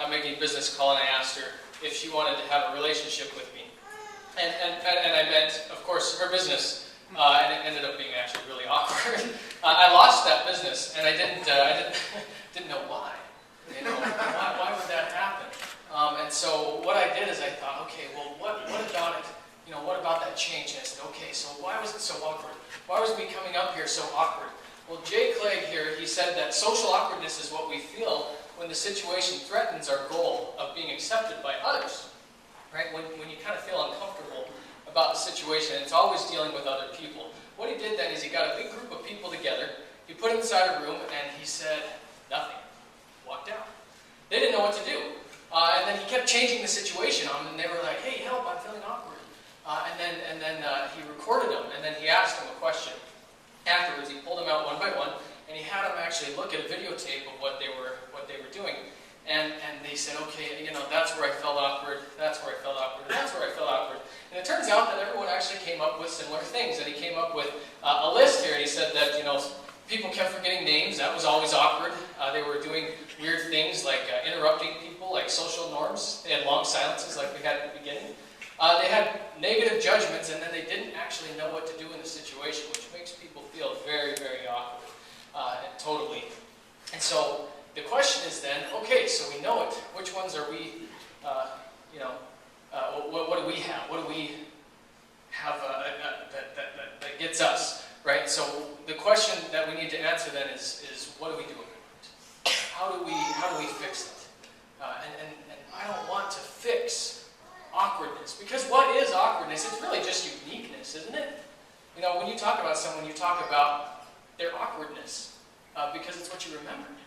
making a business call, and I asked her if she wanted to have a relationship with me. And I meant, of course, her business, and it ended up being actually really awkward. I lost that business, and I didn't know why. You know, why would that happen? And so what I did is I thought, okay, well, what about it? You know, what about that change? And I said, okay, so why was it so awkward? Why was me coming up here so awkward? Well, Jay Clegg here, he said that social awkwardness is what we feel when the situation threatens our goal of being accepted by others. Right? When you kind of feel uncomfortable about the situation, it's always dealing with other people. What he did then is he got a big group of people together, he put them inside a room, and he said, nothing. Walked out. They didn't know what to do. And then he kept changing the situation on them, and they were like, hey, help, I'm feeling awkward. And then he recorded them, and then he asked them a question. Afterwards, he pulled them out one by one, and he had them actually look at a videotape of what they were doing. And they said, okay, you know, that's where I felt awkward, that's where I felt awkward, that's where I felt awkward. And it turns out that everyone actually came up with similar things. And he came up with a list here, and he said that, you know, people kept forgetting names. That was always awkward. They were doing weird things like interrupting people, like social norms. They had long silences like we had at the beginning. They had negative judgments, and then they didn't actually know what to do in the situation, which makes people feel very, very awkward, totally. And so the question is then, okay, so we know it. Which ones are we, what do we have? What do we have that gets us, right? So the question that we need to answer then is what do we do about it? How do we fix it? And I don't want to fix awkwardness, because what is awkwardness? It's really just uniqueness, isn't it? You know, when you talk about someone, you talk about their awkwardness, because it's what you remembered.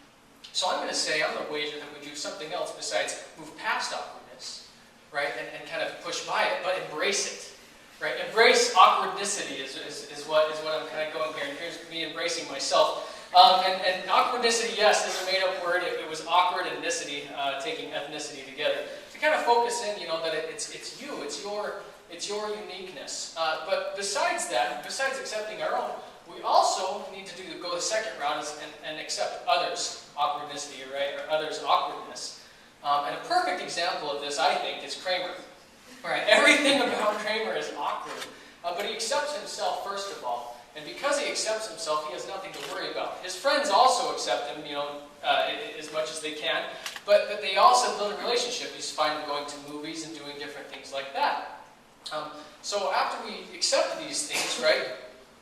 So I'm going to say, I'm going to wager that we do something else besides move past awkwardness, right, and kind of push by it, but embrace it, right? Embrace awkwardnicity is what I'm kind of going here, and here's me embracing myself. And awkwardnicity, yes, is a made-up word. It was awkward and ethnicity, taking ethnicity together. To kind of focus in, you know, that it's you, it's your uniqueness. But besides that, besides accepting our own, we also need to go the second round and accept others' awkwardnicity, right, or others' awkwardness. And a perfect example of this, I think, is Kramer. Right? Everything about Kramer is awkward, but he accepts himself first of all. And because he accepts himself, he has nothing to worry about. His friends also accept him, you know, as much as they can. But they also build a relationship. He's fine with going to movies and doing different things like that. So after we accept these things, right,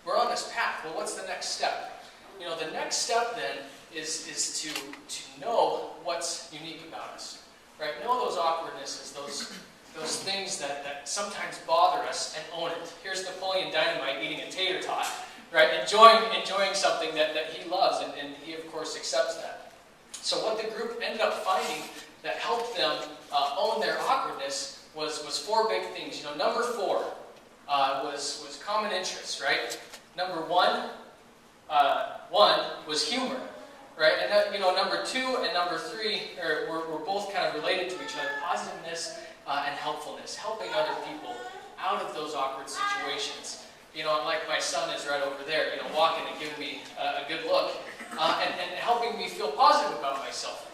we're on this path. Well, what's the next step? You know, the next step then is to know what's unique about us. Right? Know those awkwardnesses, those things that sometimes bother us, and own it. Here's Napoleon Dynamite eating a tater tot, right? Enjoying something that he loves, and he of course accepts that. So what the group ended up finding that helped them own their awkwardness was four big things. You know, number 4 was common interests, right? Number one was humor, right? And that, you know, number 2 and number 3 were both kind of related to each other. Positiveness and helpfulness, helping other people out of those awkward situations. You know, like my son is right over there, you know, walking and giving me a good look, and helping me feel positive about myself.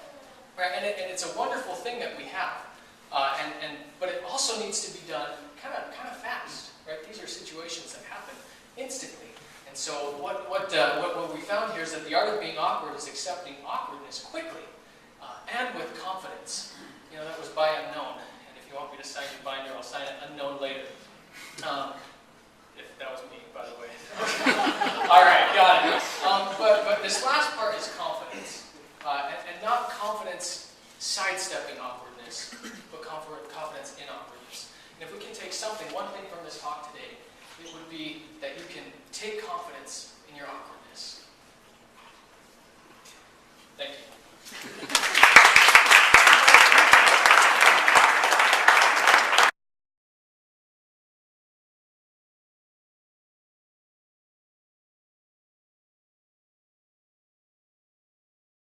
Right? And it's a wonderful thing that we have. But it also needs to be done kind of fast. Right? These are situations that happen instantly. And so what we found here is that the art of being awkward is accepting awkwardness quickly and with confidence. You know, that was by unknown. If you want me to sign your binder, I'll sign it unknown later. If that was me, by the way. All right, got it. But this last part is confidence. And not confidence sidestepping awkwardness, but confidence in awkwardness. And if we can take one thing from this talk today, it would be that you can take confidence in your awkwardness. Thank you.